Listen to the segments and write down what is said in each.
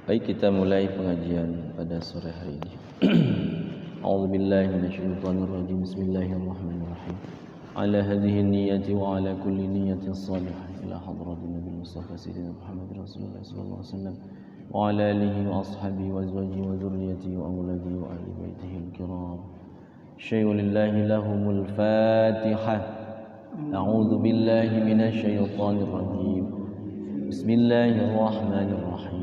Baik, kita mulai pengajian pada sore hari ini. A'udzubillahi minasyaitonirrajim. Bismillahirrahmanirrahim. Ala hadhihi niyyati wa ala kulli niyyatin salihah ila hadratin Nabi Mustafa Sayyidina Muhammad Rasulullah sallallahu alaihi wasallam wa ala alihi wa ashabihi wa azwajihi wa dzurriyyatihi wa auladihi wa ahli baitihi al-kiram. Syai'u lillahi lahumul Fatihah. A'udzu billahi minasyaitonir rajim. Bismillahirrahmanirrahim.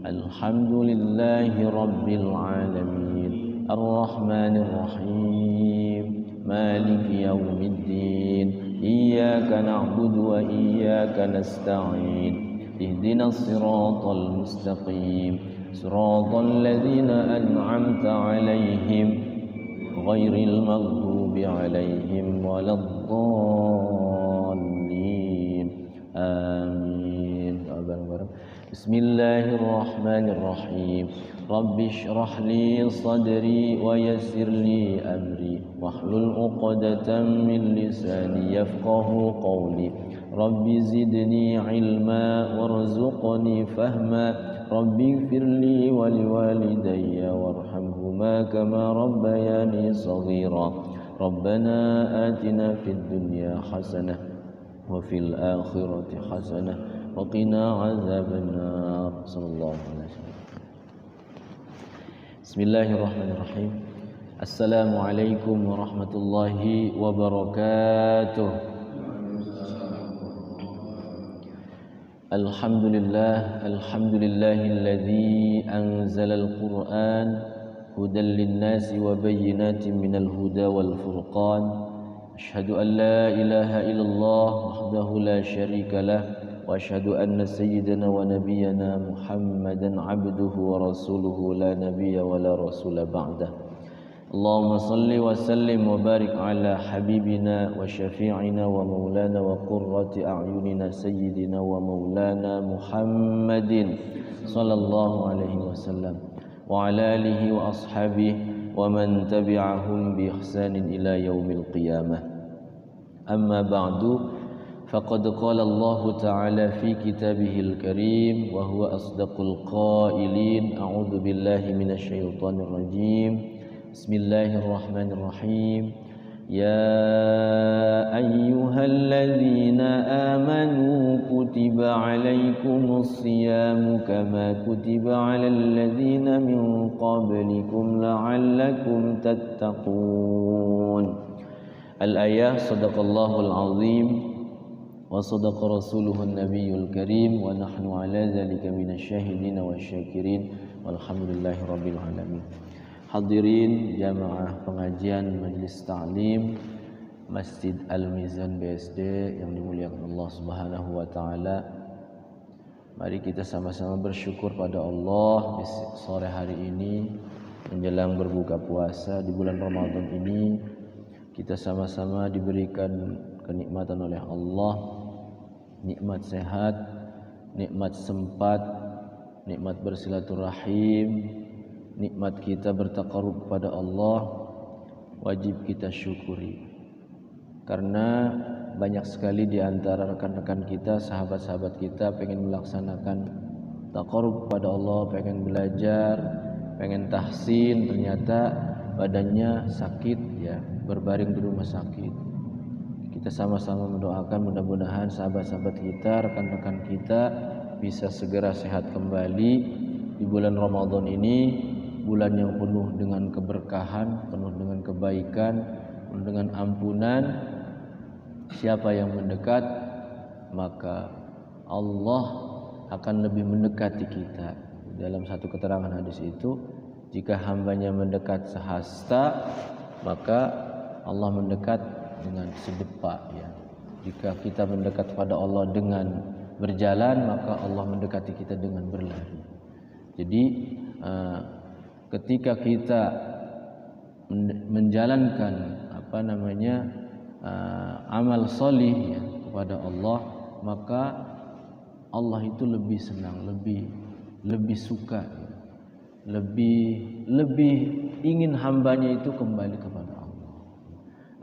Alhamdulillahi rabbil alamin. Ar-Rahmanir Rahim. Maliki yaumiddin. Iyyaka na'budu wa iyyaka nasta'in. Ihdinas siratal mustaqim. Siratal ladzina an'amta 'alaihim ghairil maghdubi 'alaihim waladdallin. Amin. Bareng-bareng. Bismillahirrahmanirrahim. Rabbi shrah li sadri wa yassir li amri wahlul 'uqdatam min lisani yafqahu qawli. Rabbi zidni ilma warzuqni fahma. Rabbi ighfirli wa liwalidayya warhamhuma kama rabbayani shaghira. Rabbana atina fid dunya hasanah wa fil akhirati hasanah wa qina azabannar. Sallallahu alaihi wasallam. Bismillahirrahmanirrahim. Assalamualaikum warahmatullahi wabarakatuh. Alhamdulillah, alhamdulillahilladzi anzalal Qur'an hudan lin-nasi wa bayyinatin minal huda wal furqan. Asyhadu an la ilaha illallah wahdahu la syarika lah wa asyhadu anna sayyidana wa nabiyyana Muhammadan abduhu wa rasuluhu la nabiyya wa la rasula ba'dah. Allahumma salli wa sallim wa barik ala habibina wa syafi'ina wa maulana wa qurrati a'yunina sayyidina wa maulana Muhammadin sallallahu alaihi wasallam wa ala alihi wa ashabihi wa man tabi'ahum bi ihsanin ila yaumil qiyamah. Amma ba'du, faqad qala Allah ta'ala fi kitabihil karim wa huwa asdaqul qailin. A'udzu billahi minasyaitonir rajim. Bismillahirrahmanirrahim. Ya ayyuhalladzina amanu kutiba alaikumus siyamu kama kutiba alal ladzina min qablikum la'allakum tattaqun. Al-ayah. Sadaqallahul azim wa sadaqa rasuluhun nabiyul karim wa nahnu ala dzalika minasyahidin wasyakirin walhamdulillahi rabbil alamin. Hadirin jamaah pengajian Majelis Ta'lim Masjid Al-Mizan BSD yang dimuliakan Allah Subhanahu wa taala. Mari kita sama-sama bersyukur pada Allah di sore hari ini menjelang berbuka puasa di bulan Ramadan ini. Kita sama-sama diberikan kenikmatan oleh Allah, nikmat sehat, nikmat sempat, nikmat bersilaturahim, nikmat kita bertaqarrub kepada Allah. Wajib kita syukuri, karena banyak sekali di antara rekan-rekan kita, sahabat-sahabat kita pengen melaksanakan taqarrub kepada Allah, pengen belajar, pengen tahsin, ternyata badannya sakit ya, berbaring di rumah sakit. Kita sama-sama mendoakan mudah-mudahan sahabat-sahabat kita, rekan-rekan kita bisa segera sehat kembali di bulan Ramadan ini, bulan yang penuh dengan keberkahan, penuh dengan kebaikan, penuh dengan ampunan. Siapa yang mendekat, maka Allah akan lebih mendekati kita. Dalam satu keterangan hadis itu, jika hambanya mendekat sehasta, maka Allah mendekat dengan sedepak ya. Jika kita mendekat pada Allah dengan berjalan, maka Allah mendekati kita dengan berlari. Jadi ketika kita menjalankan amal solih ya, kepada Allah, maka Allah itu lebih senang, lebih suka ya, lebih ingin hambanya itu kembali kepada Allah.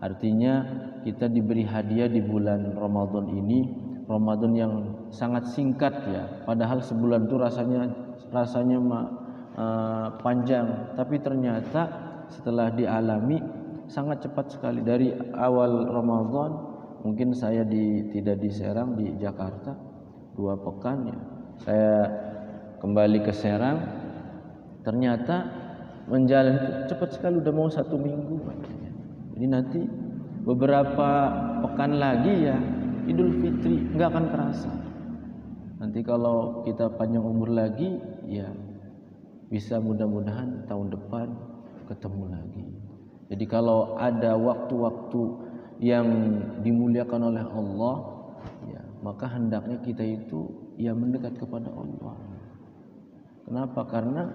Artinya kita diberi hadiah di bulan Ramadan ini, Ramadan yang sangat singkat ya, padahal sebulan itu rasanya rasanya panjang, tapi ternyata setelah dialami sangat cepat sekali. Dari awal Ramadan mungkin saya tidak di Serang, di Jakarta 2 pekan ya. Saya kembali ke Serang, ternyata menjalani cepat sekali, udah mau 1 minggu katanya. Jadi nanti beberapa pekan lagi ya Idul Fitri, nggak akan kerasa. Nanti kalau kita panjang umur lagi ya bisa mudah-mudahan tahun depan ketemu lagi. Jadi kalau ada waktu-waktu yang dimuliakan oleh Allah ya, maka hendaknya kita itu ya mendekat kepada Allah. Kenapa? Karena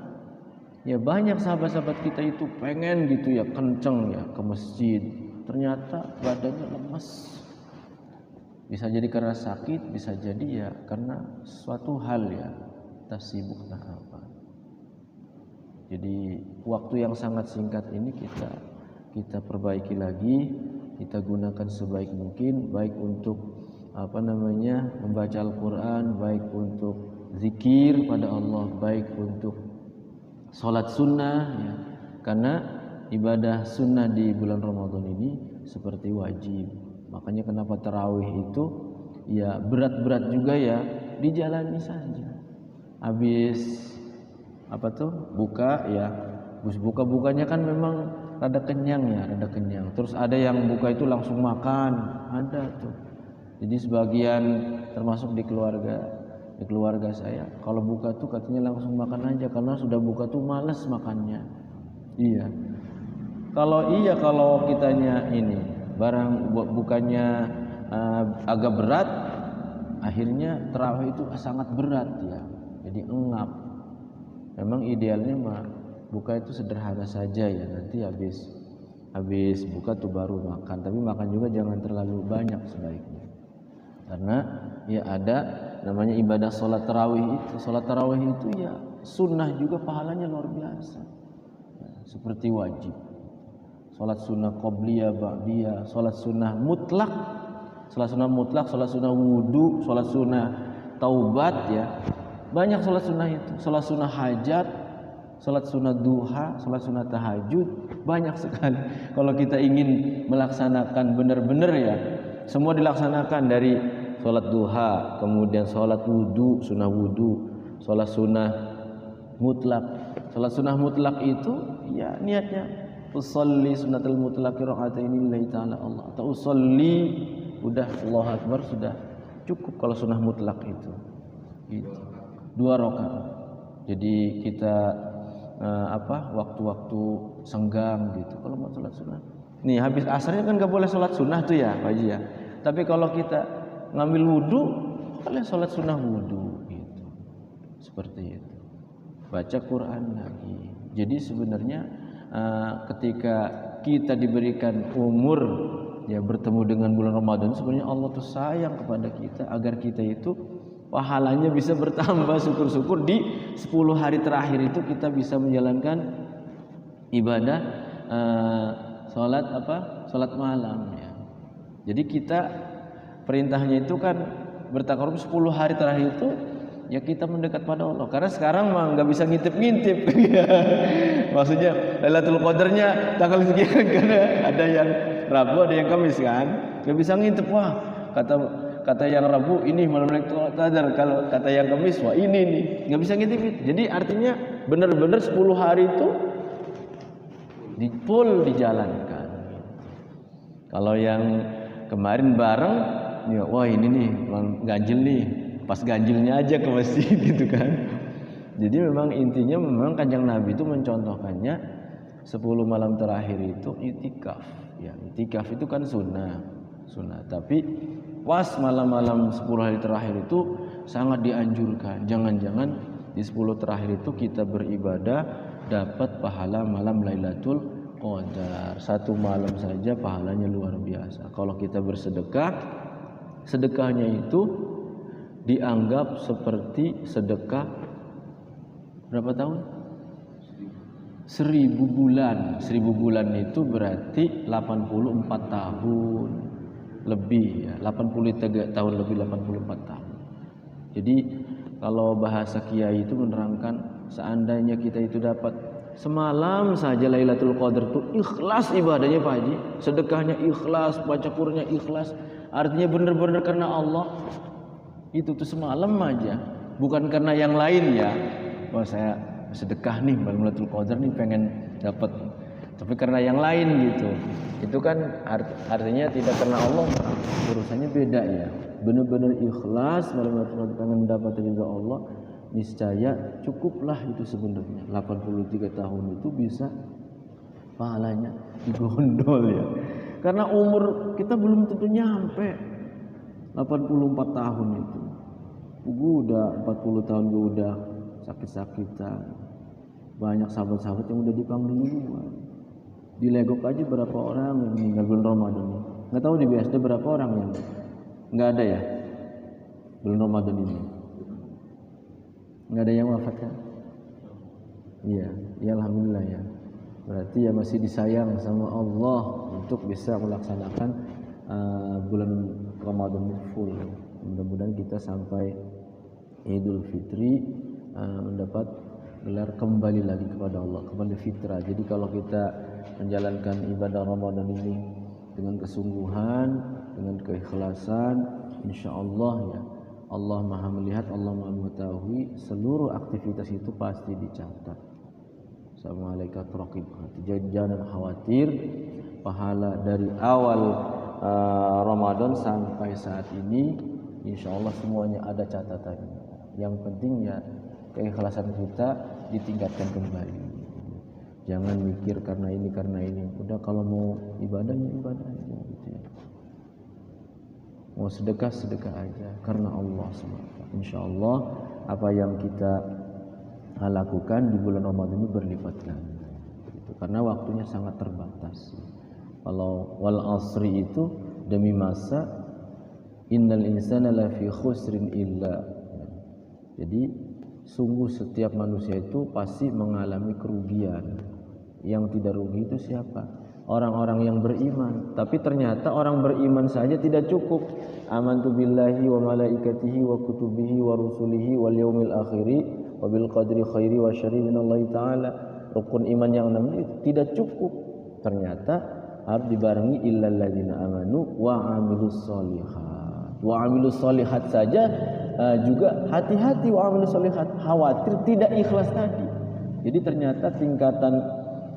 ya banyak sahabat-sahabat kita itu pengen gitu ya kenceng ya ke masjid, ternyata badannya lemas. Bisa jadi karena sakit, bisa jadi ya karena suatu hal ya kita sibuk apa. Jadi waktu yang sangat singkat ini kita perbaiki lagi, kita gunakan sebaik mungkin, baik untuk membaca Al-Quran, baik untuk zikir pada Allah, baik untuk sholat sunnah ya. Karena ibadah sunnah di bulan Ramadan ini seperti wajib. Makanya kenapa tarawih itu ya berat-berat juga ya, dijalani saja. Habis buka ya, bukanya kan memang rada kenyang ya, rada kenyang. Terus ada yang buka itu langsung makan, ada tuh. Jadi sebagian termasuk di keluarga saya, kalau buka tuh katanya langsung makan aja karena sudah buka tuh males makannya. Iya. Kalau kitanya ini barang bukannya agak berat, akhirnya tarawih itu sangat berat ya. Jadi engap. Memang idealnya buka itu sederhana saja ya. Nanti habis buka tuh baru makan. Tapi makan juga jangan terlalu banyak sebaiknya. Karena ya ada namanya ibadah sholat tarawih itu. Sholat tarawih itu ya sunnah juga, pahalanya luar biasa ya, seperti wajib. Sholat sunnah qobliyah, ba'diyah, sholat sunnah mutlak, sholat sunnah wudu, sholat sunnah taubat ya. Banyak sholat sunnah itu. Sholat sunnah hajat, sholat sunnah duha, sholat sunnah tahajud, banyak sekali. Kalau kita ingin melaksanakan benar-benar ya, semua dilaksanakan dari sholat duha, kemudian sholat wudu, sunnah wudu, sholat sunnah mutlak. Sholat sunnah mutlak itu ya niatnya usolli sunnatul mutlaqi raka'ataini lillahi ta'ala Allah, atau usolli udah Allahu Akbar sudah cukup kalau sunnah mutlak itu gitu. 2 rakaat. Jadi kita waktu-waktu senggang gitu kalau mau sholat sunnah. Nih habis asarnya kan nggak boleh sholat sunnah tuh ya Pak Haji ya. Tapi kalau kita ngambil wudu boleh sholat sunnah wudu gitu. Seperti itu. Baca Quran lagi. Jadi sebenarnya ketika kita diberikan umur ya bertemu dengan bulan Ramadan, sebenarnya Allah tuh sayang kepada kita agar kita itu pahalanya bisa bertambah. Syukur-syukur di 10 hari terakhir itu kita bisa menjalankan ibadah sholat malam ya. Jadi kita perintahnya itu kan bertakarub 10 hari terakhir itu ya kita mendekat pada Allah. Karena sekarang mah nggak bisa ngintip-ngintip. Maksudnya Lailatul Qadarnya tanggal sekian, karena ada yang Rabu, ada yang Kamis kan. Nggak bisa ngintip, wah kata yang Rabu ini malam Lailatul Qadar, kalau kata yang Kamis wah ini nih. Nggak bisa ngintip. Jadi artinya benar-benar 10 hari itu full dijalankan. Kalau yang kemarin bareng ya, wah ini nih ganjil nih, pas ganjilnya aja ke masjid gitu kan. Jadi memang intinya memang Kanjeng Nabi itu mencontohkannya 10 malam terakhir itu itikaf ya. Itikaf itu kan sunnah. Tapi pas malam-malam 10 hari terakhir itu sangat dianjurkan. Jangan-jangan di 10 terakhir itu kita beribadah dapat pahala malam Lailatul Qadar. 1 malam saja pahalanya luar biasa. Kalau kita bersedekah, sedekahnya itu dianggap seperti sedekah berapa tahun? 1000 bulan. 1000 bulan itu berarti 84 tahun lebih ya. 83 tahun lebih, 84 tahun. Jadi Kalau bahasa kiai itu menerangkan, seandainya kita itu dapat semalam saja Lailatul Qadar itu ikhlas ibadahnya Pak Haji, sedekahnya ikhlas, baca Qur'annya ikhlas, artinya benar-benar karena Allah. Itu tuh semalam aja, bukan karena yang lain ya. Wah saya sedekah nih Lailatul Qadar nih pengen dapat, tapi karena yang lain gitu. Itu kan artinya tidak karena Allah, urusannya beda ya. Benar-benar ikhlas pengen mendapat ridha Allah, niscaya cukuplah itu sebenarnya. 83 tahun itu bisa pahalanya digondol ya. Karena umur kita belum tentu nyampe 84 tahun itu. Gue udah 40 tahun gue udah sakit-sakitan. Banyak sahabat-sahabat yang udah dipanggil duluan. Di Legok aja berapa orang yang meninggal bulan Ramadan ini. Nggak tahu di BSD berapa orang yang nggak ada ya bulan Ramadan ini. Nggak ada yang wafat kan? Iya, ya alhamdulillah ya. Berarti ya masih disayang sama Allah untuk bisa melaksanakan bulan Ramadan full. Mudah-mudahan kita sampai Idul Fitri mendapat gelar kembali lagi kepada Allah, kembali fitrah. Jadi kalau kita menjalankan ibadah Ramadan ini dengan kesungguhan, dengan keikhlasan, insya Allah ya Allah Maha melihat, Allah Maha mengetahui, seluruh aktivitas itu pasti dicatat sama malaikat raqib. Jadi jangan khawatir, pahala dari awal Ramadan sampai saat ini insya Allah semuanya ada catatannya. Yang penting ya keikhlasan kita ditingkatkan kembali. Jangan mikir karena ini. Udah kalau mau ibadahnya ibadah aja gitu ya. Mau sedekah aja karena Allah SWT. Insya Allah apa yang kita lakukan di bulan Ramadan ini berlipat ganda. Gitu. Karena waktunya sangat terbatas. Kalau wal asri itu demi masa, innal insana lafi khusrin illa. Jadi sungguh setiap manusia itu pasti mengalami kerugian. Yang tidak rugi itu siapa? Orang-orang yang beriman. Tapi ternyata orang beriman saja tidak cukup. Amantu billahi wa malaikatihi wa kutubihi wa rusulihi wal yaumil akhiri wa bil qadri khairi wa syarri minallahi ta'ala. Rukun iman yang 6 itu tidak cukup. Ternyata harus dibarengi illal ladzina amanu wa amilus sholihat. Wa amilus sholihat saja juga hati-hati, wa amilus sholihat, khawatir tidak ikhlas tadi. Jadi ternyata tingkatan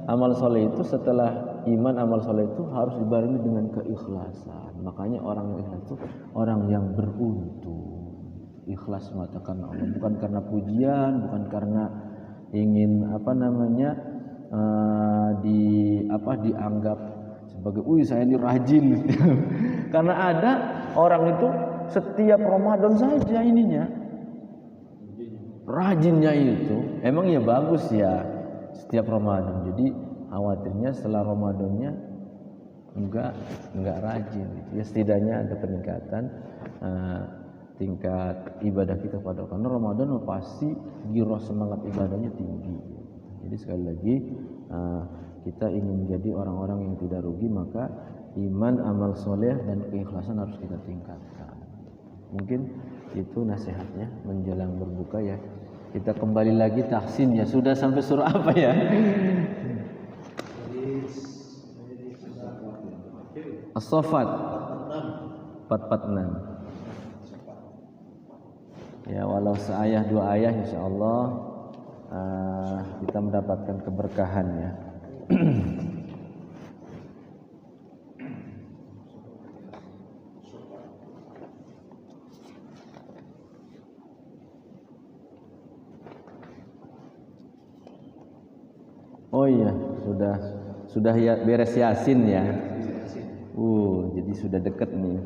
amal soleh itu setelah iman, amal soleh itu harus dibarengi dengan keikhlasan. Makanya orang yang ikhlas itu orang yang beruntung. Ikhlas semata karena Allah, bukan karena pujian, bukan karena ingin dianggap sebagai saya ini rajin. Karena ada orang itu setiap Ramadan saja ininya rajinnya itu emang ya bagus ya setiap Ramadan. Jadi khawatirnya setelah Ramadannya enggak rajin gitu. Ya setidaknya ada peningkatan tingkat ibadah kita pada karena Ramadan pasti giroh semangat ibadahnya tinggi. Jadi sekali lagi kita ingin menjadi orang-orang yang tidak rugi, maka iman, amal soleh dan keikhlasan harus kita tingkatkan. Mungkin itu nasihatnya menjelang berbuka ya. Kita kembali lagi tahsin ya. Sudah sampai surah apa ya? As-Saffat 446. Ya walau seayah dua ayah insyaallah kita mendapatkan keberkahan ya. Oh iya, sudah ya beres Yasin ya. Jadi sudah dekat nih.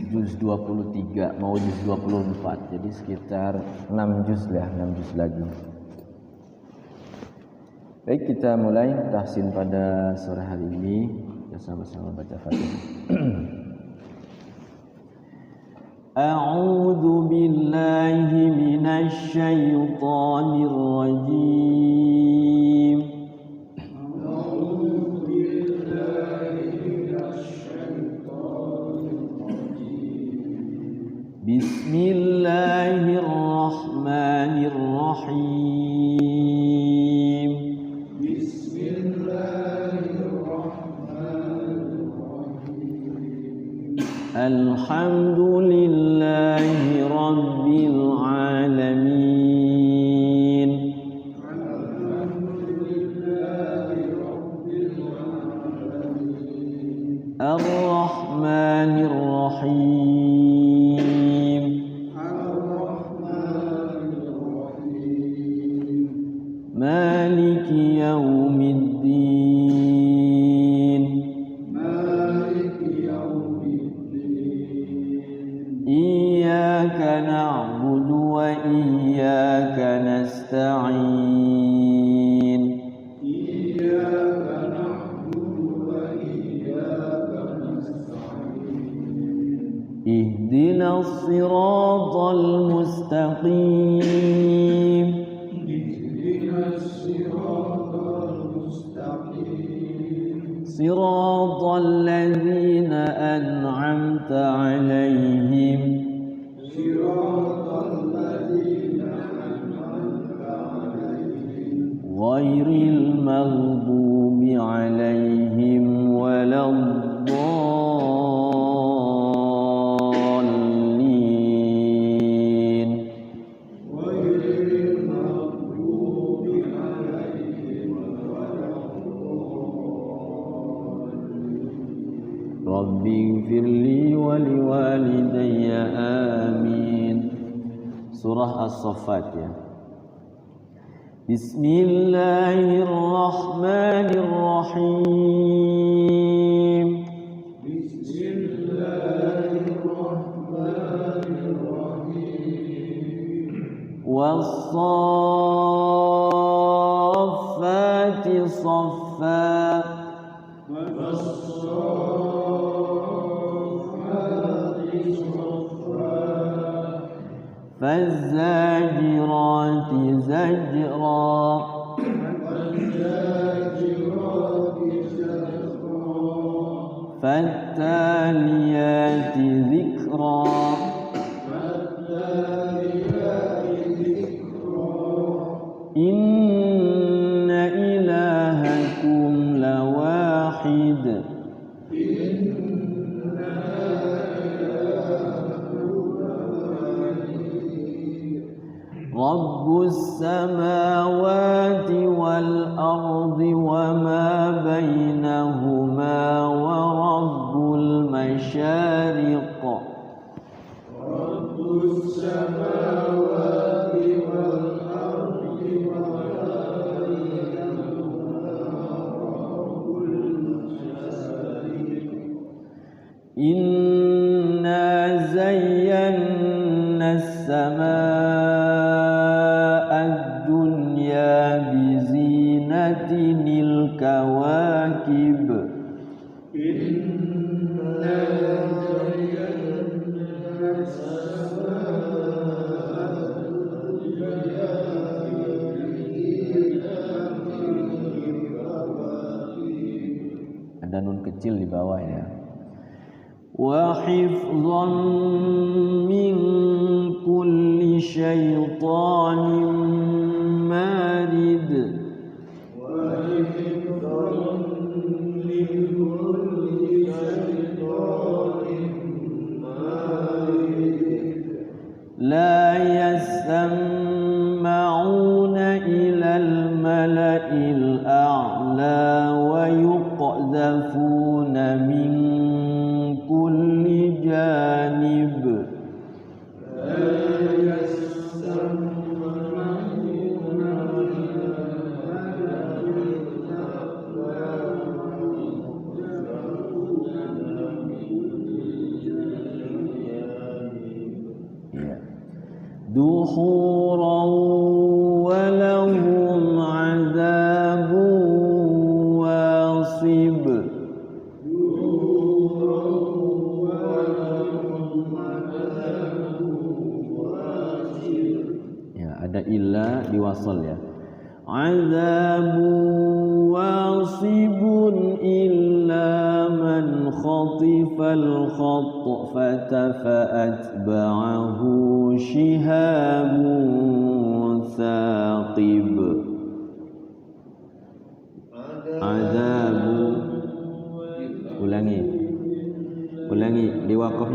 Juz 23 mau juz 24. Jadi sekitar 6 juz lah, 6 juz lagi. Baik, kita mulai tahsin pada sore hari ini. Kita sama-sama baca Fatihah. A'udzu billahi minasy syaithanir rajim. Bismillahirrahmanirrahim. الرحمن الرحيم بسم الله الرحمن الرحيم الحمد لله رب العالمين الحمد لله رب العالمين الرحمن الرحيم الرحمن الرحيم مالك يوم الدين مالك يوم الدين إياك نعبد وإياك نستعين إياك نعبد وإياك نستعين اهدنا الصراط المستقيم اهدنا الصراط المستقيم صراط الذين أنعمت عليهم صراط الذين أنعمت عليهم غير المغضوب عليهم ولا الضالين غير المغضوب عليهم ولا الضالين رب اغفر لي ولوالدي آمين. Surah As-Saffat ya. Bismillahirrahmanirrahim. بسم الله الرحمن الرحيم والصافات صفا والصافات صفا فالزاجرات زجرا والزاجرات زجرا فالتاليات ذكرا فالتاليات ذكرا إن إلهكم لواحد رب السماوات والأرض وما بينهما ورب المشارق رب السماوات والأرض وما بينهما رب المشارق إنا زينا السماء الدنيا بزينة الكواكب إنا زينا السماء الدنيا بزينة الكواكب Ada nun kecil di bawah ya. Wa hifdhan min kulli syaitanin marid. وحفظا من كل شيطان مارد لا يسمعون إلى الملأ الأعلى ويقذفون من كل جانب دحورا ولهم عذاب واصب. Ya, ada illa diwasal ya. Azabu wasibun illa man khatifal khatfata fa atba'ahu shihabun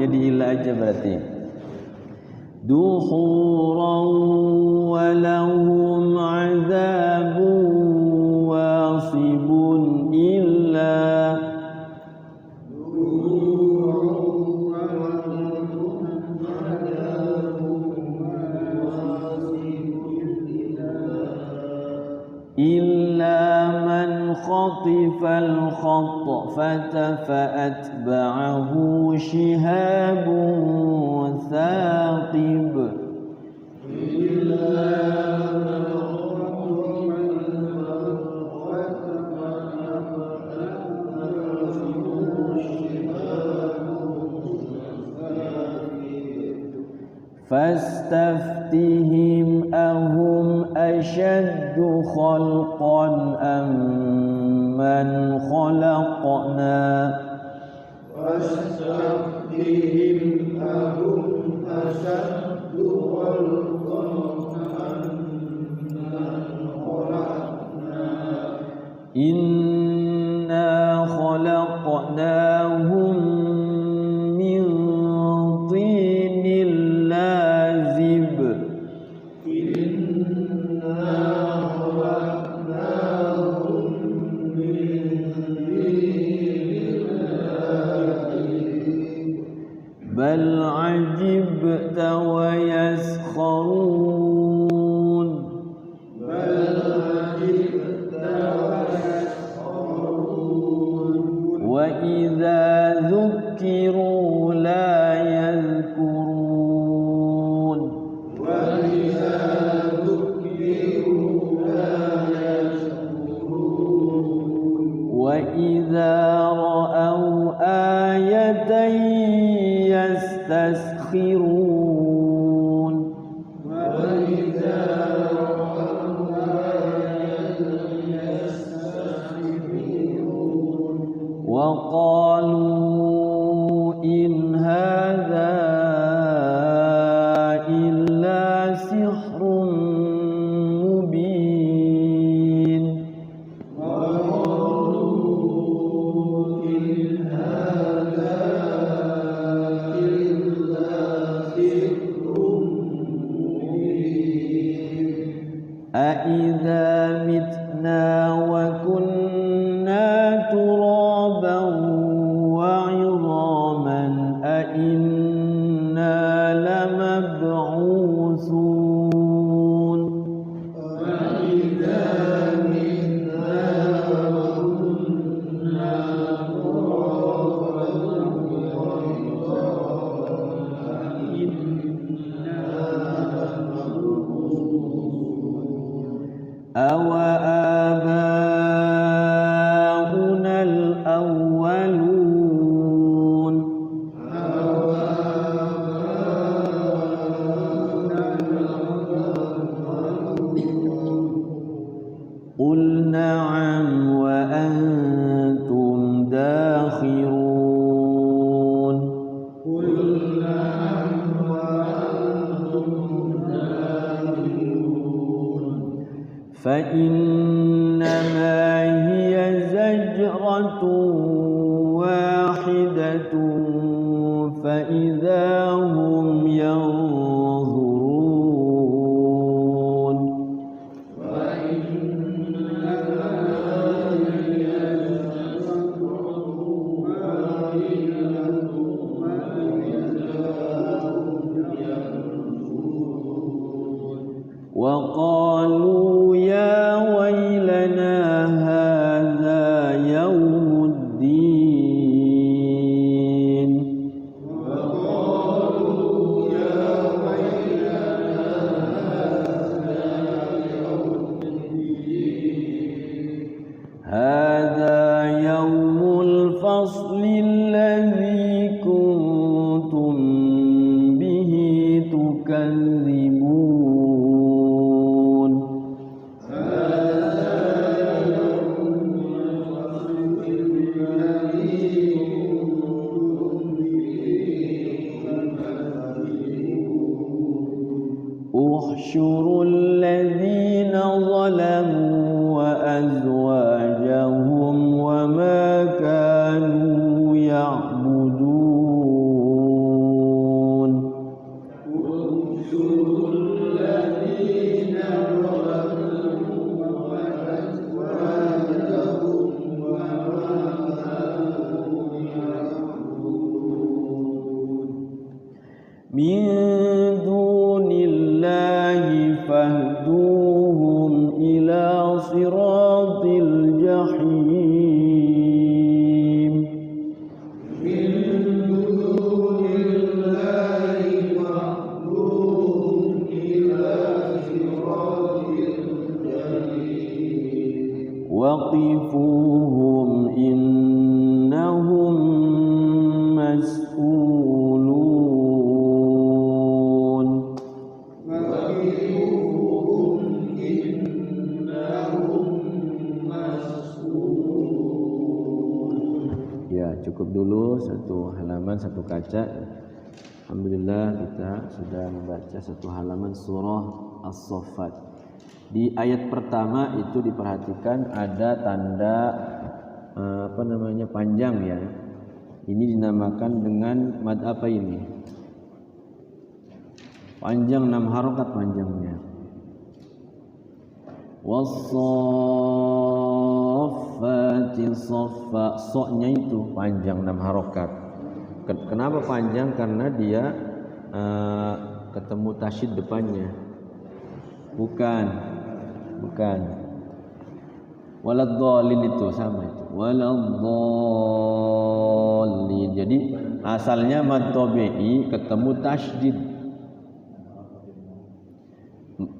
jadi ila aja berarti. Duhuran wa lahum azabun wasibun illa man khatifal khatfata fa'atba'ahu shihabun thaqib. Fastaftihim ahum ashaddu khalqan amman khalaqna. Fastaftihim ahum ashaddu khalqan amman khalaqna. Inna khalaqnahum min tinil lazib. Inna khalaqnahum min tinil lazib. Bal ajibta wa yaskharun. Bal ajibta wa yaskharun. Wa idza dzukkiru la yadhkurun. Wa idza dzukkiru la yadhkurun. Wa idza ra'aw ayatan yastaskhirun. Wa idza ra'aw ayatan yastaskhirun. Wa qalu in hadza illa sihrun mubin. Wa qalu in hadza illa sihrun mubin. أَإِذَا مِتْنَا وَكُنَّا تُرَابًا وَعِظَامًا أَإِنَّا لَمَبْعُوثُونَ. وَإِذَا مِتْنَا وَكُنَّا تُرَابًا وَعِظَامًا أَإِنَّا لَمَبْعُوثُونَ. أَوَآبَاؤُنَا الْأَوَّلُونَ. قُلْ نَعَمْ وَأَنْتُمْ دَاخِرُونَ. قُلْ نَعَمْ وَأَنْتُمْ دَاخِرُونَ. فإنما هي زجرة واحدة فإذا هم ينظرون. وإنما هي زجرة واحدة فإذا هم ينظرون. وقالوا يا ويلنا هذا يوم الدين. وقالوا يا ويلنا هذا يوم الدين. هذا يوم الفصل الذي كنتم به تكذبون. احشروا الذين ظلموا وأزواجهم وما كانوا يعبدون. min dunillahi fahduhum ila siratil jahim. Min dunillahi fahduhum ila siratil jahim. Waqifuhum innahum mas'ulun. Ya, cukup dulu satu halaman, satu kaca. Alhamdulillah kita sudah membaca satu halaman surah As-Saffat. Di ayat pertama itu diperhatikan ada tanda panjang ya. Ini dinamakan dengan mad apa ini? Panjang 6 harokat panjangnya. Was-saffati saffa, soknya itu panjang 6 harokat. Kenapa panjang? Karena dia ketemu tasyid depannya. Bukan. Waladhdallin itu sama itu. Waladhdallin. Jadi asalnya mad tabi'i ketemu tasydid.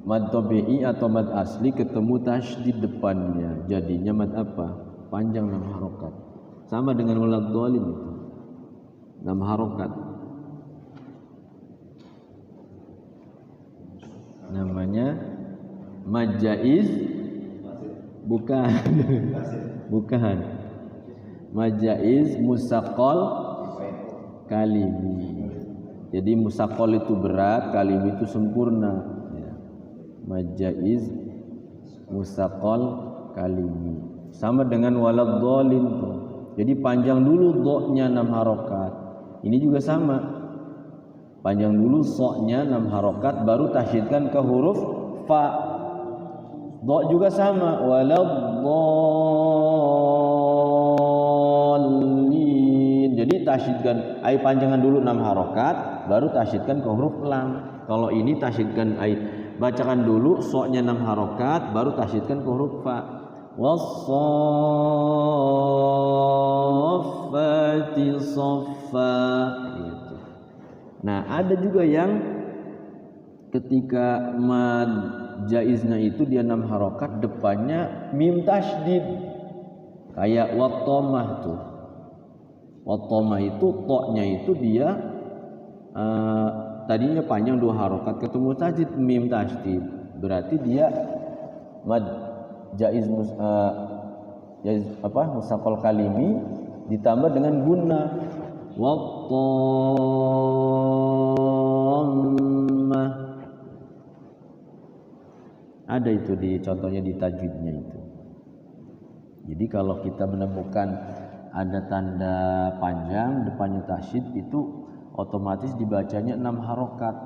Mad tabi'i atau mad asli ketemu tasydid depannya. Jadinya mad apa? Panjang 6 harokat. Sama dengan waladhdallin itu. 6 harokat. Namanya mad jaiz. Bukan. Mad jaiz musaqqal kalimi. Jadi musaqqal itu berat, kalimi itu sempurna. Mad jaiz musaqqal kalimi. Sama dengan waladhdallin tuh. Jadi panjang dulu do-nya 6 harokat. Ini juga sama. Panjang dulu so-nya 6 harokat baru tasydidkan ke huruf fa. Do juga sama, waladhdallin. Jadi tasydidkan panjangan dulu 6 harokat baru tasydidkan ke huruf lam. Kalau ini tasydidkan bacakan dulu so-nya 6 harokat baru tasydidkan ke huruf fa. Was-saffati saffa gitu. Nah, ada juga yang ketika mad jaiznya itu dia 6 harokat depannya mim tasydid. Kayak wattomah tuh. Wattomah itu to-nya itu dia tadinya panjang 2 harokat ketemu tasydid mim tasydid. Berarti dia mad jaiz musaqqal kalimi ditambah dengan guna wattomah. Ada itu di contohnya di tajwidnya itu. Jadi kalau kita menemukan ada tanda panjang depannya tasydid itu otomatis dibacanya 6 harokat.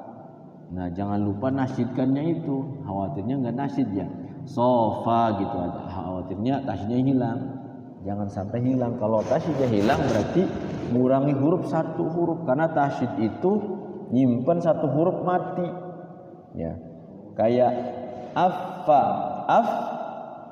Nah, jangan lupa nasyidkannya itu. Khawatirnya enggak nasyid ya. Sofa gitu aja. Khawatirnya tasyidnya hilang. Jangan sampai hilang. Kalau tasyidnya hilang berarti mengurangi huruf satu huruf karena tasyid itu nyimpen satu huruf mati. Ya. Kayak affa, af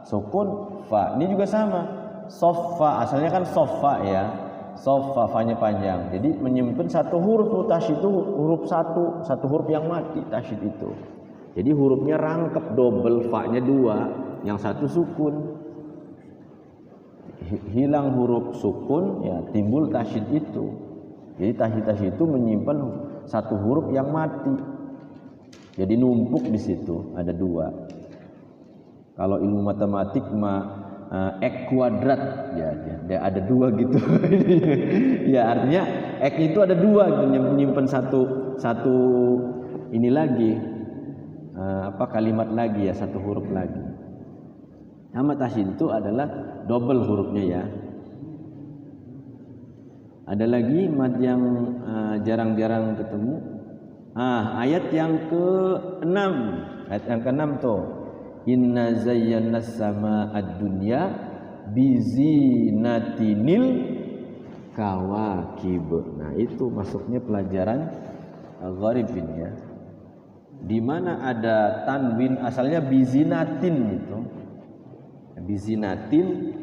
sukun fa. Ini juga sama. Soffa asalnya kan soffa ya. Soffa fa-nya panjang. Jadi menyimpan satu huruf tasyid itu huruf satu huruf yang mati tasyid itu. Jadi hurufnya rangkep double, fa-nya 2, yang satu sukun. Hilang huruf sukun ya timbul tasyid itu. Jadi tasyid itu menyimpan satu huruf yang mati. Jadi numpuk di situ ada 2. Kalau ilmu matematik X kuadrat ya ada 2 gitu. Ya artinya X itu ada 2 menyimpan satu ini lagi kalimat lagi ya, satu huruf lagi. Nama tasyid itu adalah double hurufnya ya. Ada lagi mad yang jarang-jarang ketemu. Ayat yang ke-6. Ayat yang ke-6 tuh. Inna zayyana sama'ad dunya bizinatinil kawakib. Nah, itu masuknya pelajaran gharibin ya. Di mana ada tanwin asalnya bizinatin gitu. Bizinatin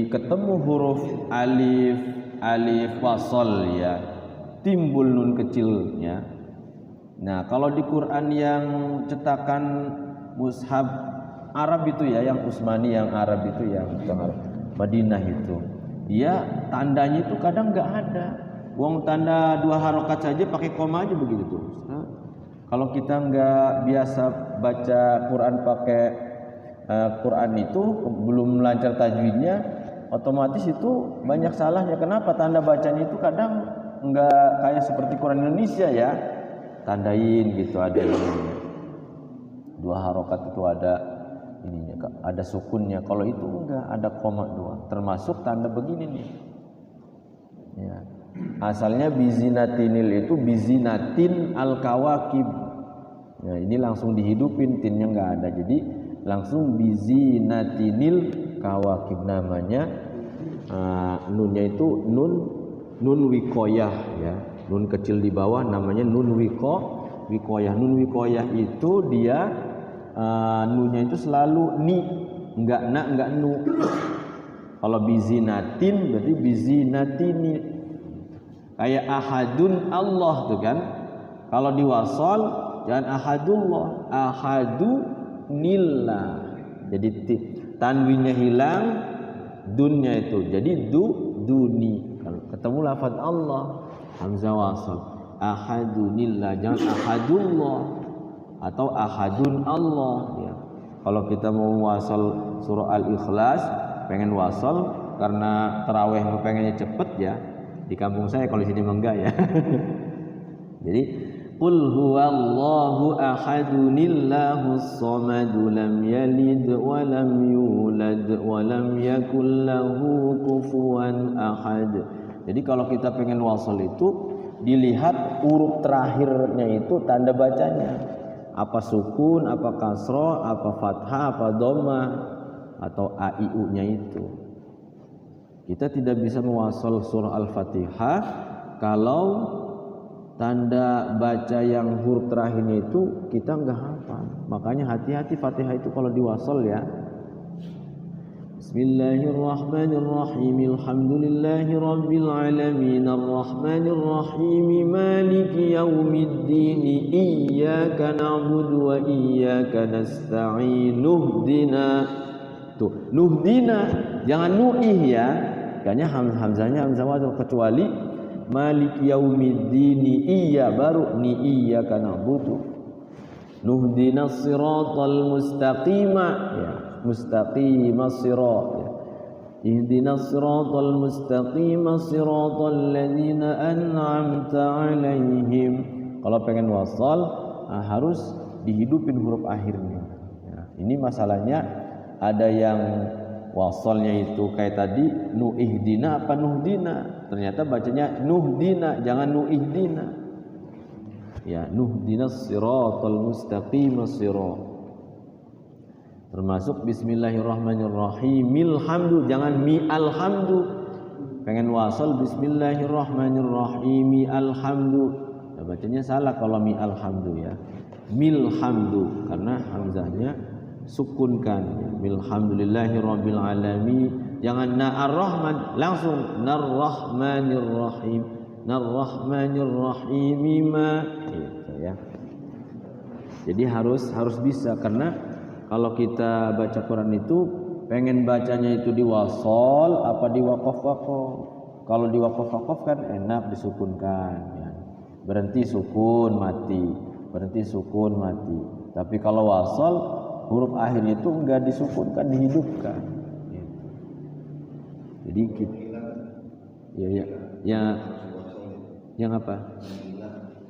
ketemu huruf alif wasol ya, timbul nun kecilnya. Nah, kalau di Quran yang cetakan mushaf Arab itu ya, yang Utsmani yang Arab itu yang Madinah itu, dia tandanya itu kadang nggak ada. Wong tanda 2 harokat saja pakai koma aja begitu tuh. Nah, kalau kita nggak biasa baca Quran pakai Quran itu belum lancar tajwidnya, otomatis itu banyak salahnya. Kenapa? Tanda bacanya itu kadang nggak kayak seperti Quran Indonesia ya, tandain gitu ada ininya. 2 harokat itu ada ininya, ada sukunnya. Kalau itu enggak, ada koma doang. Termasuk tanda begini nih. Ya. Asalnya bizinatinil itu bizinatin al-kawakib. Nah, ini langsung dihidupin, tinnya enggak ada. Jadi langsung bizinatinil kawakib namanya. Nunnya itu nun wikoyah ya. Nun kecil di bawah namanya nun wikoyah. Nun wikoyah itu dia nunnya itu selalu ni, enggak na, enggak nu. Kalau bizinatin berarti bizinatini. Kayak ahadun Allah tuh kan. Kalau diwasal jangan ahadullah, ahadunillah. Jadi tanwinnya hilang, dunnya itu jadi duni. Kalau ketemu lafaz Allah, hamzah wasal, ahadunillah, jangan ahadullah atau ahadun Allah ya. Kalau kita mau wasal surah Al-Ikhlas, pengen wasal karena tarawih pengennya cepet ya. Di kampung saya, kalau di sini enggak ya. Jadi qul huwallahu ahadunillahus samadu lam yalid wa lam yulad wa lam yakul lahu kufuwan ahad. Jadi kalau kita pengen wasal itu dilihat huruf terakhirnya itu tanda bacanya. Apa sukun, apa kasroh, apa fathah, apa dhammah atau aiu-nya itu. Kita tidak bisa mewasal surah Al-Fatihah kalau tanda baca yang huruf terakhirnya itu kita enggak hafal. Makanya hati-hati Fatihah itu kalau diwasal ya. Bismillahirrahmanirrahim. Alhamdulillahirabbil alamin arrahmanirrahim maliki yaumiddin iyyaka na'budu wa iyyaka nasta'in nuhdina. Tuh, nuhdina jangan nuih ya. Kayaknya hamzahnya hamzah wasal kecuali maliki yaumiddin iya baru ni iyyaka na'budu. Nuhdinas siratal mustaqima ya. Mustaqimas sirat ya. Ihdinas siratal mustaqima siratal ladzina an'amta 'alaihim. Kalau pengen wasal harus dihidupin huruf akhirnya ya. Ini masalahnya ada yang wasalnya itu kayak tadi nuihdina apa nuhdina, ternyata bacanya nuhdina jangan nuihdina ya. Nuhdinas siratal mustaqimas sirat. Termasuk bismillahirrahmanirrahim milhamdu, jangan mi alhamdu. Pengen wasal bismillahirrahmanirrahim alhamdu, nah, bacanya salah kalau mi alhamdu ya, milhamdu karena hamzahnya sukunkan ya. Milhamdulillahirabbil alamin, jangan na ar-rahman, langsung narrahmanirrahim, narrahmanirrahim ma gitu ya. Jadi harus bisa, karena kalau kita baca Quran itu pengen bacanya itu diwasal apa diwaqaf-waqaf. Kalau diwaqaf-waqaf kan enak disukunkan ya. Berhenti sukun mati, berhenti sukun mati. Tapi kalau wasal huruf akhirnya itu enggak disukunkan, dihidupkan gitu. Jadi yang apa?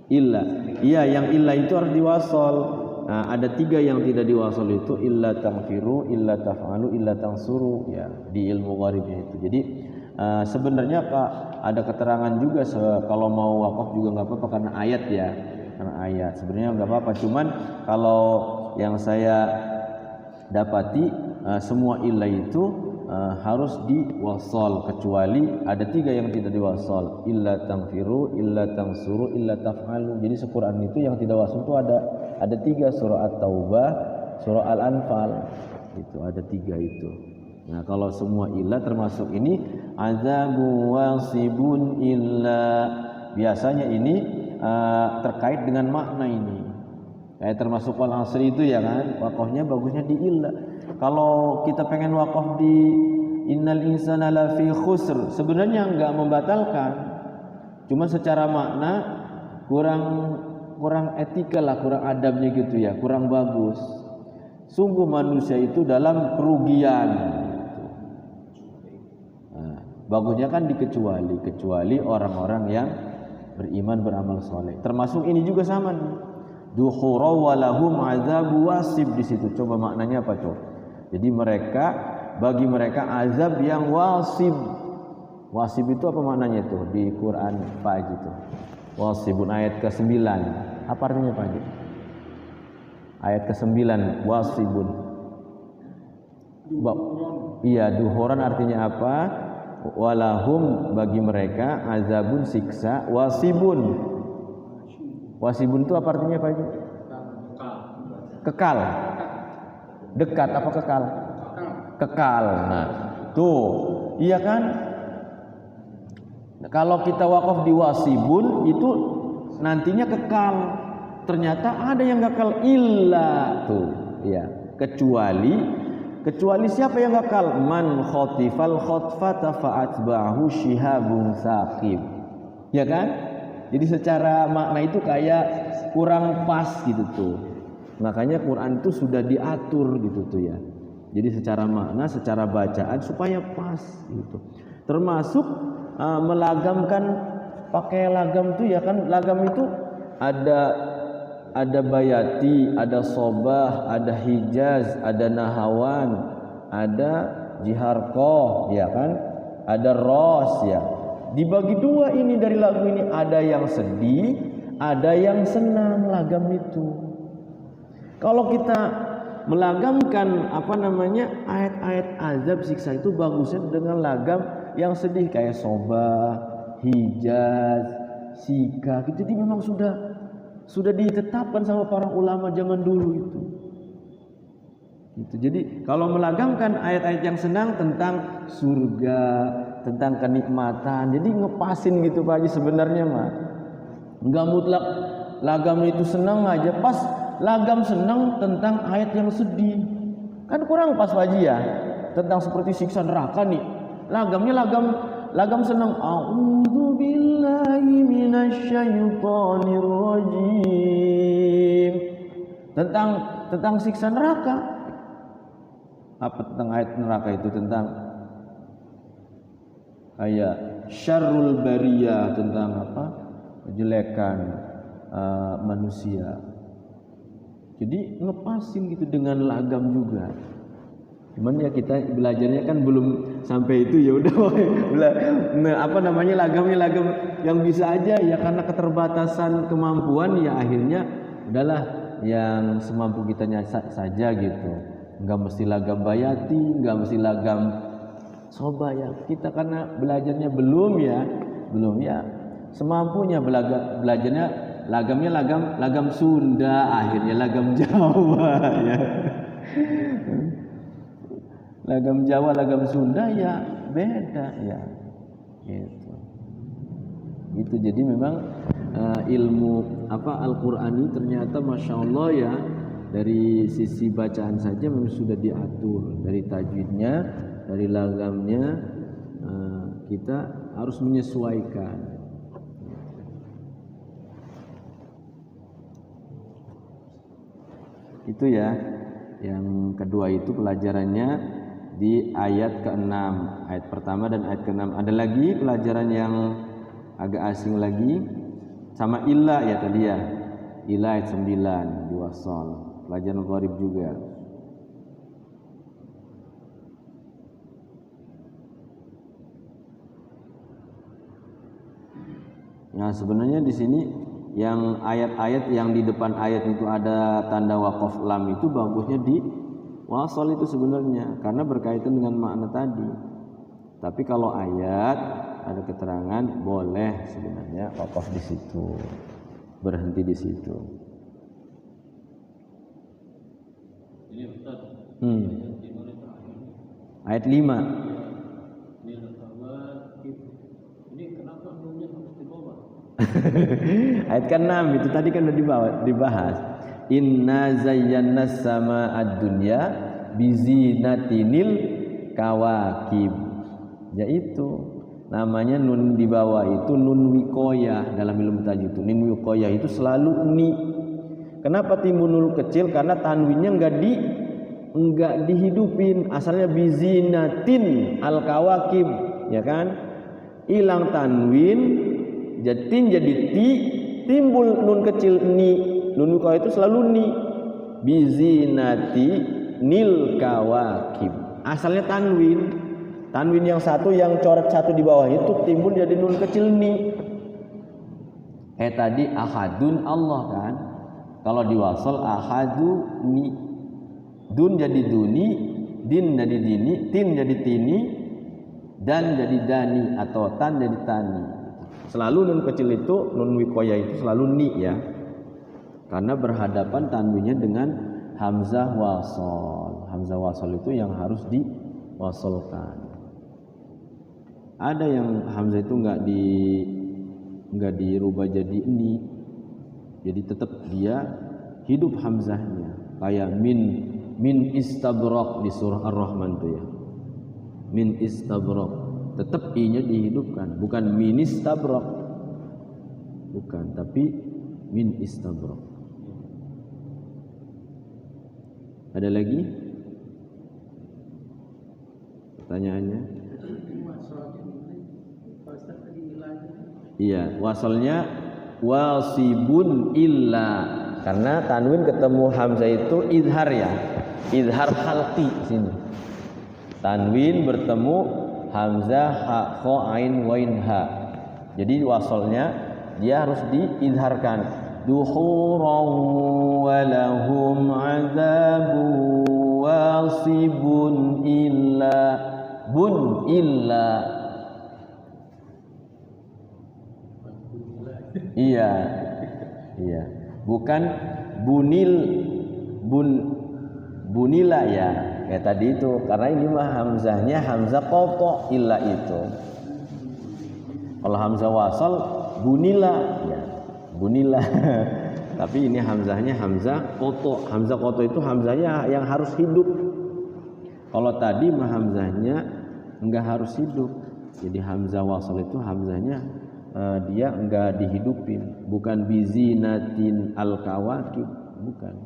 Illa. Iya, yang illa itu harus diwasal. Nah, ada 3 yang tidak diwasal itu illa taghfiru, illa taf'alu, illa tansuru ya di ilmu gharibnya itu. Jadi sebenarnya Kak ada keterangan juga kalau mau wakaf juga enggak apa-apa karena ayat ya. Karena ayat sebenarnya enggak apa-apa. Cuman kalau yang saya dapati semua ilah itu harus diwasal, kecuali ada 3 yang tidak diwasal, illa tanfiru, illa tansuru, illa taf'alu. Jadi Al-Qur'an itu yang tidak wasal itu ada 3, surah At-Taubah, surah Al-Anfal. Itu ada 3 itu. Nah, kalau semua illa termasuk ini azabu wasibun illa, biasanya ini terkait dengan makna ini. Kayak termasuk wal asri itu ya kan, wakafnya bagusnya di illa. Kalau kita pengen wakaf di innal insana lafi khusr, sebenarnya enggak membatalkan. Cuma secara makna kurang etika lah, kurang adabnya gitu ya, kurang bagus. Sungguh manusia itu dalam kerugian. Nah, bagusnya kan kecuali orang-orang yang beriman beramal soleh. Termasuk ini juga sama nih. Dukhura walahum azabu wasib, di situ. Coba maknanya apa coba? Jadi bagi mereka azab yang wasib. Wasib itu apa maknanya itu di Quran Pak Haji itu? Wasibun ayat ke-9. Apa artinya Pak Haji? Ayat ke-9 wasibun. Iya, duhuran artinya apa? Walahum, bagi mereka azabun, siksa, wasibun. Wasibun itu apa artinya Pak Haji? Kekal. Dekat apa kekal? Kekal. Nah, tuh, iya kan? Kalau kita wakaf di wasibun itu nantinya kekal. Ternyata ada yang kekal illa tuh, ya. Kecuali siapa yang kekal? Man khotifal khotfata fa'atba'ahu shihabun saqib. Ya kan? Jadi secara makna itu kayak kurang pas gitu tuh. Makanya Quran itu sudah diatur gitu tuh ya. Jadi secara makna, secara bacaan supaya pas gitu. Termasuk melagamkan, pakai lagam tuh ya kan. Lagam itu ada bayati, ada sobah, ada hijaz, ada nahawan, ada jiharqah ya kan. Ada ros ya. Dibagi 2 ini dari lagu ini, ada yang sedih, ada yang senang lagam itu. Kalau kita melagamkan ayat-ayat azab siksa itu bagusnya dengan lagam yang sedih kayak sobah, hijaz, sika gitu. Jadi memang sudah ditetapkan sama para ulama zaman dulu itu. Gitu. Jadi kalau melagamkan ayat-ayat yang senang tentang surga, tentang kenikmatan, jadi ngepasin gitu Pak Haji sebenarnya mah. Enggak mutlak lagam itu senang aja, pas lagam senang tentang ayat yang sedih. Kan kurang pas Pak Haji ya. Tentang seperti siksa neraka nih. Lagamnya lagam senang. A'udzu billahi minasyaitonir rajim. Tentang siksa neraka. Apa tentang ayat neraka itu? Tentang ayat syarrul bariyah, tentang apa? Kejelekan manusia. Jadi ngepasin gitu dengan lagam juga. Cuman ya kita belajarnya kan belum sampai itu, ya udah lagamnya lagam yang bisa aja ya, karena keterbatasan kemampuan ya akhirnya udahlah yang semampu kita saja gitu. Enggak mesti lagam bayati, enggak mesti lagam soba ya. Kita karena belajarnya belum ya semampunya belajarnya. Lagamnya lagam Sunda, akhirnya lagam Jawa ya. Lagam Jawa, lagam Sunda ya beda ya. Gitu. Itu jadi memang ilmu Al-Qur'an ini ternyata Masya Allah ya, dari sisi bacaan saja memang sudah diatur, dari tajwidnya, dari lagamnya, kita harus menyesuaikan. Itu ya. Yang kedua itu pelajarannya di ayat ke-6, ayat pertama dan ayat ke-6. Ada lagi pelajaran yang agak asing lagi sama illa ya tadi ya. Illa ayat 9 diwasal. Pelajaran gharib juga. Nah, sebenarnya di sini yang ayat-ayat yang di depan ayat itu ada tanda waqaf lam itu bagusnya wasol itu sebenarnya karena berkaitan dengan makna tadi. Tapi kalau ayat ada keterangan boleh sebenarnya waqaf di situ, berhenti di situ. Ini Ustaz. Ayat 5. Ini kenapa nunnya harus di bawah? Ayat ke-6 itu tadi kan udah dibahas. Inna zayyana sama'ad dunya bizinatinil kawakib. Yaitu namanya nun di bawah itu nun wikoyah dalam ilmu tajwid itu. Nun wikoyah itu selalu ni. Kenapa timbul nun kecil? Karena tanwinnya enggak dihidupin. Asalnya bizinatin al kawakib, ya kan? Hilang tanwin, jadi ti, timbul nun kecil ni. Nun wikoyah itu selalu ni. Bizinati nil kawakib. Asalnya tanwin. Tanwin yang satu yang coret satu di bawah itu timbul jadi nun kecil ni. Tadi ahadun Allah kan. Kalau diwasal ahadu ni. Dun jadi duni, din jadi dini, tin jadi tini, dan jadi dani atau tan jadi tani. Selalu nun kecil itu nun wikoya itu selalu ni ya. Karena berhadapan tanwinnya dengan hamzah wasol. Hamzah wasol itu yang harus diwasolkan. Ada yang hamzah itu enggak dirubah jadi ni. Jadi tetap dia hidup hamzahnya. Kayak min istabrak di surah Ar-Rahman tuh ya. Min istabrak. Tetap i-nya dihidupkan, bukan min istabrak. Bukan, tapi min istabrak. Ada lagi? Pertanyaannya? Iya, wasalnya wasibun illa, karena tanwin ketemu hamzah itu idhar ya, idhar khalqi sini. Tanwin bertemu hamzah ha kha ain wain ha. Jadi wasalnya dia harus diidharkan. Duhuran walahum adzabun wasibun illa bun illa. Iya, bukan bunila ya, kayak tadi itu. Karena ini mah hamzahnya hamzah qata illa itu. Kalau hamzah wasal bunila ya, bunila. Tapi ini hamzahnya hamzah qata. Hamzah qata itu hamzahnya yang harus hidup. Kalau tadi mah hamzahnya enggak harus hidup. Jadi hamzah wasal itu hamzahnya dia enggak dihidupin, bukan bizinatin al kawakib, bukan,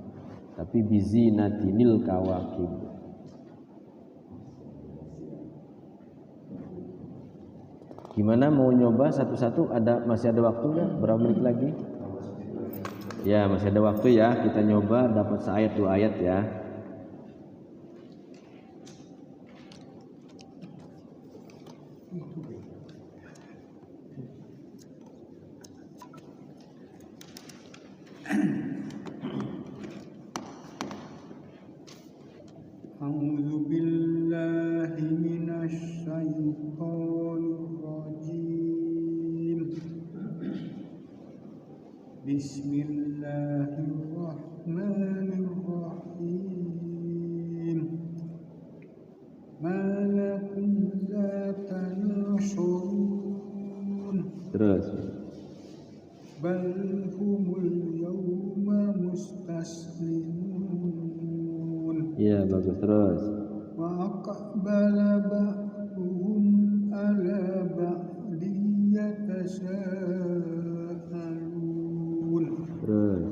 tapi bizinatinil kawakib. Gimana mau nyoba satu-satu? Masih ada waktu nggak? Berapa menit lagi? Ya masih ada waktu ya, kita nyoba dapat seayat 2 ayat ya. A'udzu billahi minasy syaithanir rajim. Bismillahirrahmanirrahim. Ma lakum la tanshurun. Terus. Bal humul yawma mustaslimun. Iya bagus, terus. Wa aqbala ba'duhum ala ba'din yatasaalun. Terus.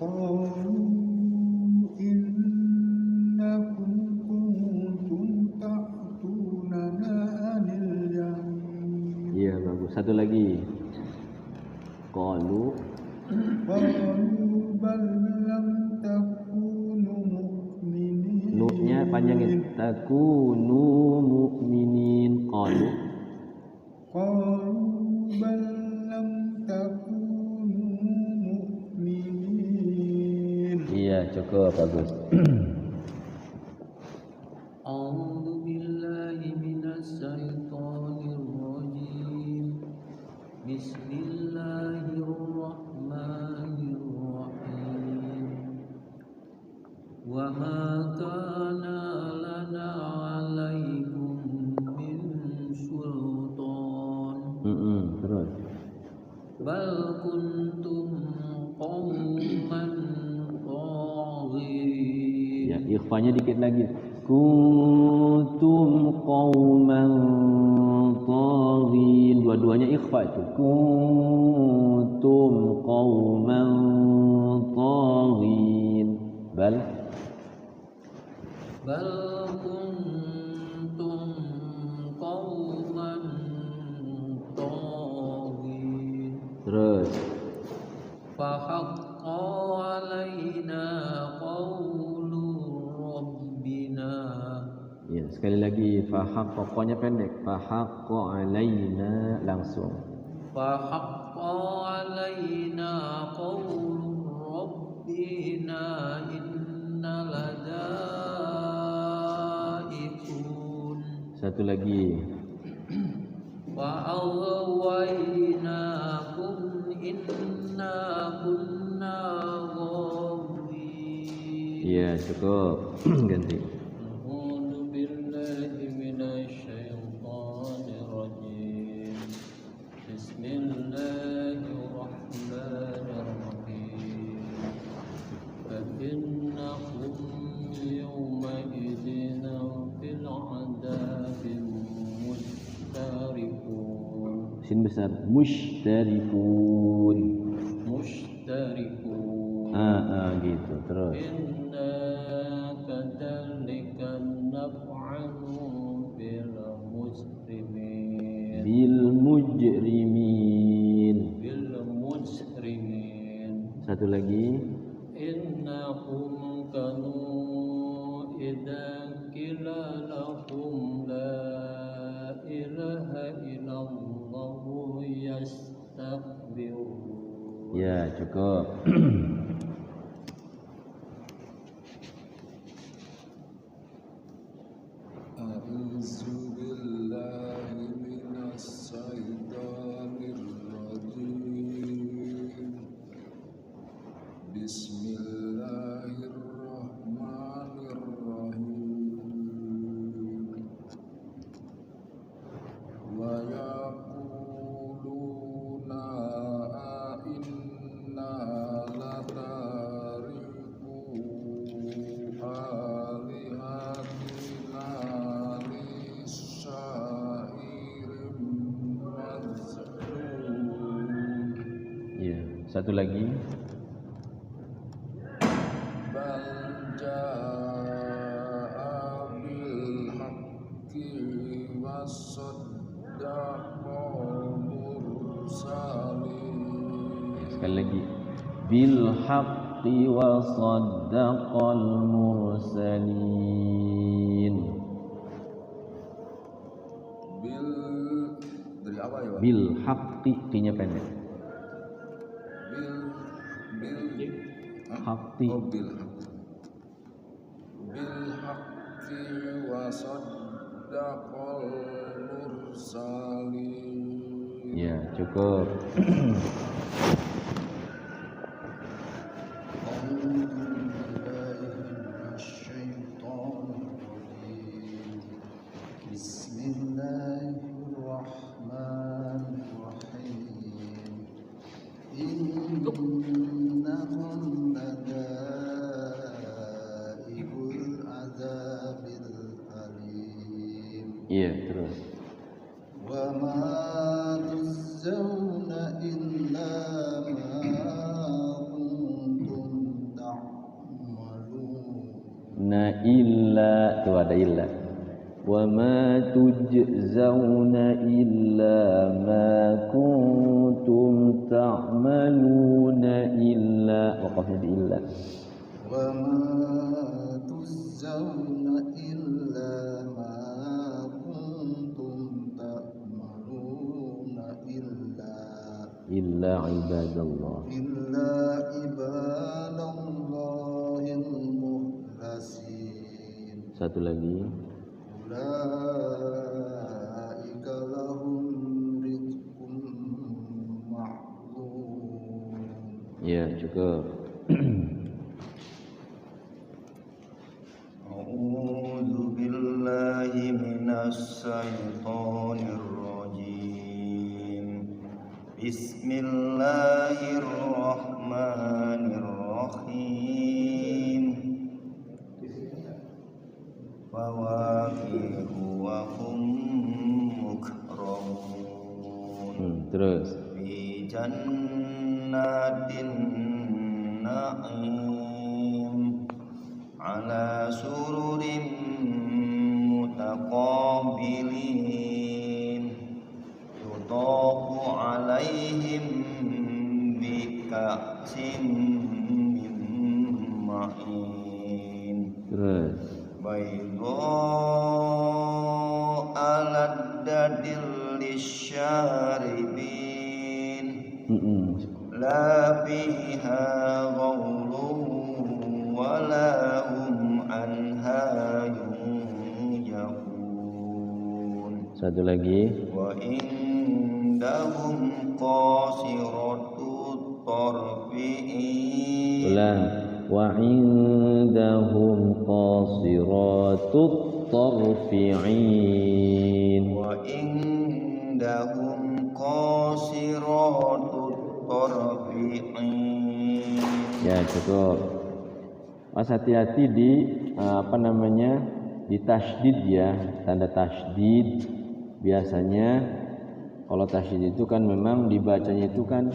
Qalu innakum kuntum ta'tunana 'anil yamin. Iya bagus, satu lagi. Qalu bal lam takunu mu'minin. nu-nya panjangin. Takunu mu'minin. Qalu bal lam takunu mu'minin. iya cukup bagus. وما كان لنا عليكم من سلطان Terus. بل كنتم قوما طاغين. Ya, ikhfanya dikit lagi. Kuntum qauman taghin. Dua-duanya ikhfa itu. Kuntum qauman taghin. Bal kuntum qauman طاغين. terus. فحق علينا قول ربنا. Ya, sekali lagi fahaq, pokoknya pendek. Fahaqqa alaina langsung. فحق علينا قول ربنا إنا لذائقون. Satu lagi. وأغويناكم إنا كنا غاوين. Ya, cukup. Ganti. أعوذ بالله من الشيطان الرجيم. بسم الله الرحمن الرحيم. فإنهم يومئذ في العذاب مشتركون. Sin besar. Mushtarikun. Gitu. Terus. Inna kadzalika naf'alu bil mujrimin. Bil mujrimin. Satu lagi. Innahum kanu idza qila lahum la ilaha illallah yastakbirun. Ya, cukup. A'udzu billahi minas syaitonir rajim. Bismillahirrahmanirrahim. Wa yaquluna inna latariku alihatina lisyairim majnun. Ya, satu lagi. Bal jaa bil haqqi wasaddaqal mursalin. Sekali lagi. Bil haqqi wa saddaqal mursalin. Dari apa ya, Pak? Bil haqqi, q-nya pendek. Haqqi. Bil haqqi wa saddaqal mursalin. Ya, cukup. Bismillahirrahmanirrahim. Innahum ladaikul azabil alim. Iya, terus. Wa ma tujzauna illa ma kuntum ta'malun. Na illa, tuh ada illa. Wa ma tujzauna illa ma kuntum ta'maluna illa. Waqafnya di illa. Wa ma tujzauna illa ma kuntum ta'maluna illa ibadallah. illa ibadallahil mukhlasin. Satu lagi. Ulaika lahum rizqun ma'lum. Ya, cukup. أعوذ بالله من الشيطان الرجيم بسم الله الرحمن الرحيم فواكه وهم مكرمون Terus في جنات النعيم على سرر متقابلين يطاف عليهم بكأس من معين terus بيضاء لذة للشاربين لا فيها غول ولا هم عنها ينزفون. Satu lagi. وعندهم قاصرات الطرف Ulang. Wa indahum qasiratut tarfi'in. وعندهم قاصرات الطرف Ya cukup. Mas hati-hati di di tasydid ya, tanda tasydid. Biasanya kalau tasydid itu kan memang dibacanya itu kan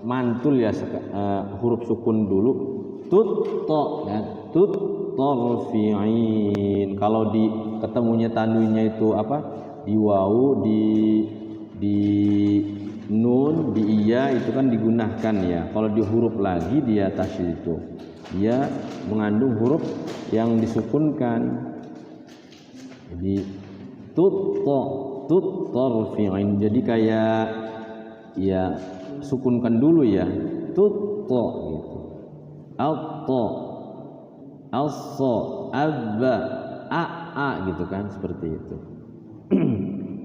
mantul ya, huruf sukun dulu to ya, tarfi'in. Kalau di ketemunya tanwinnya itu apa? Di wawu, di nun, di iya itu kan digunakan ya. Kalau di huruf lagi di atas itu dia mengandung huruf yang disukunkan. Jadi tarfi'in. Jadi kayak ya sukunkan dulu ya. Tutto gitu. Alto, also, abba, a gitu kan, seperti itu.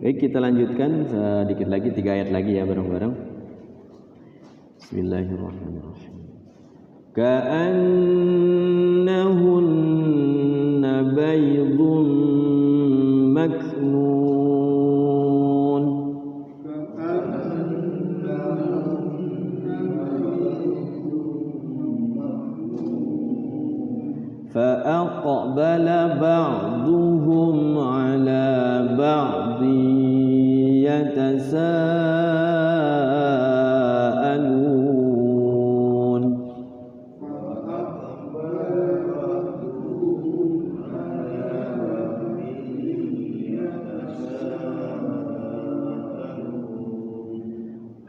Baik, kita lanjutkan sedikit lagi, 3 ayat lagi ya bareng-bareng. Bismillahirrahmanirrahim. Ka'annahunna baydun maknun. فأقبل بعضهم على بعض يتساءلون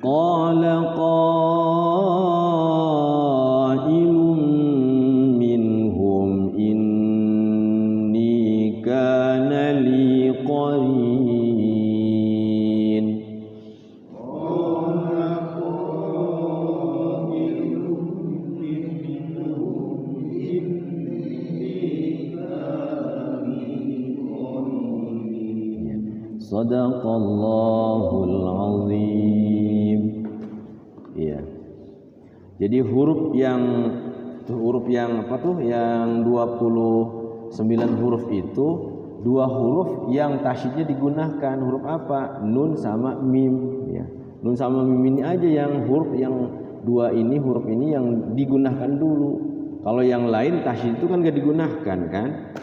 قال قائل منهم إني كان لي قرين Sadaqallahul azim. Iya. Jadi huruf yang apa tuh? Yang 29 huruf itu 2 huruf yang tasydidnya digunakan. Huruf apa? Nun sama mim ya. Nun sama mim ini aja yang huruf yang 2 ini, huruf ini yang digunakan dulu. Kalau yang lain tasydid itu kan gak digunakan kan?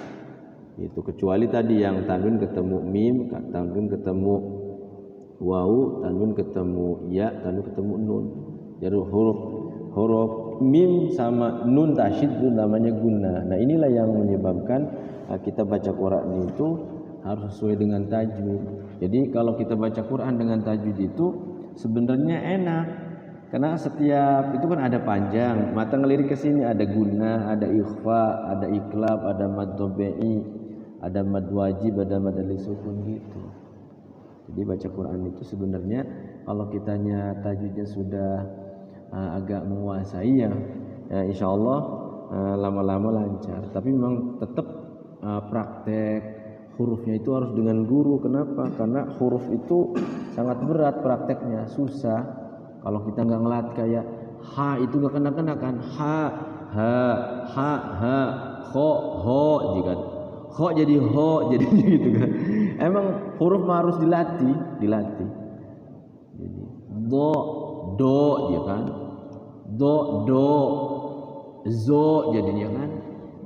Itu kecuali tadi yang tanwin ketemu mim, tanwin ketemu wawu, tanwin ketemu ya, tanwin ketemu nun. Jadi huruf mim sama nun tasydid itu namanya gunnah. Nah, inilah yang menyebabkan kita baca Quran itu harus sesuai dengan tajwid. Jadi kalau kita baca Quran dengan tajwid itu sebenarnya enak. Karena setiap itu kan ada panjang, mata ngelirik ke sini ada gunnah, ada ikhfa, ada iklab, ada mad tabi'i, ada mad wajib, ada mad al-sukun gitu. Jadi baca Quran itu sebenarnya kalau kitanya tajwidnya sudah agak menguasai ya insya Allah lama-lama lancar. Tapi memang tetap praktek hurufnya itu harus dengan guru. Kenapa? Karena huruf itu sangat berat prakteknya, susah. Kalau kita nggak ngelat kayak ha itu nggak kena kan, ha, kho, ho jika kho jadi ho jadi gitu kan. Emang huruf harus dilatih. Jadi do ya kan. Do zo jadinya kan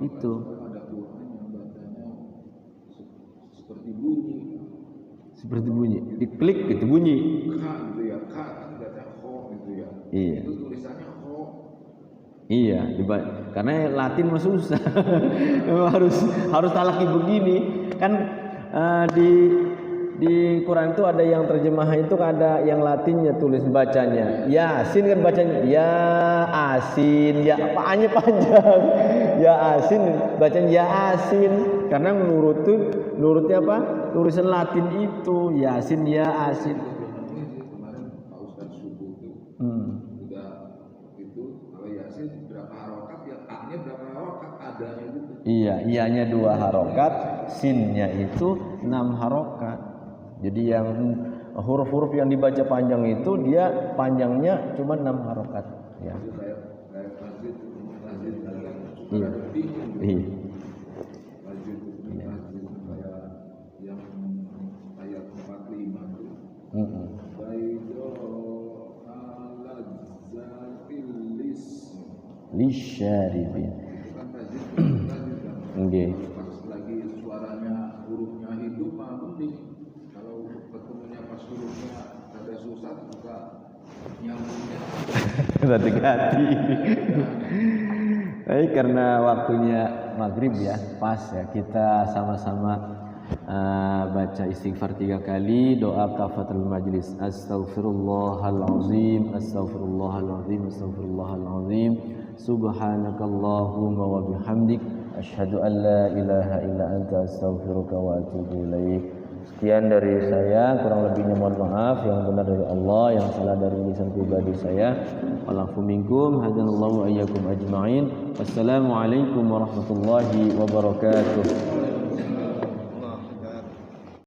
itu. Ada Quran yang bacanya seperti bunyi. Seperti bunyi, diklik gitu bunyi. Ka gitu ya, ka kan baca ho gitu ya. Iya. Itu tulisannya ho. Iya, karena Latin mah susah. harus talaki begini. Kan di Quran itu ada yang terjemahan itu ada yang Latinnya tulis bacanya. Yasin kan bacanya ya asin, ya apanya panjang. Ya asin bacanya ya asin karena menurutnya apa? Tulisan Latin itu Yasin ya asin. Kemarin Pak Ustaz subuh itu udah itu kalau Yasin berapa harokat ya A-nya berapa harokat adanya itu. Iya, ianya 2 harokat, sinnya itu 6 harokat. Jadi yang huruf-huruf yang dibaca panjang itu dia panjangnya cuma 6 harokat. Ya. Itu kayak masjid Iya. Iya. masjid kayak yang ayat 45 itu. Baido ala zatilis. Lisyaribin. Itu kan tajid kan. Nggih. Pas lagi suaranya hurufnya hidup mah mending. Kalau ketemunya pas hurufnya ada susah juga nyambungnya. Hati-hati. Baik, karena waktunya maghrib ya, pas ya kita sama-sama baca istighfar 3 kali, doa kafatul majlis. Astaghfirullahalazim, astaghfirullahalazim, astaghfirullahalazim. Subhanakallahumma wa bihamdik, asyhadu an la ilaha illa anta, astaghfiruka wa atubu ilaik. Sekian dari saya, kurang lebihnya mohon maaf, yang benar dari Allah, yang salah dari lisan pribadi saya. Walafu minkum, hadanallahu ayyakum ajma'in. Wassalamualaikum warahmatullahi wabarakatuh.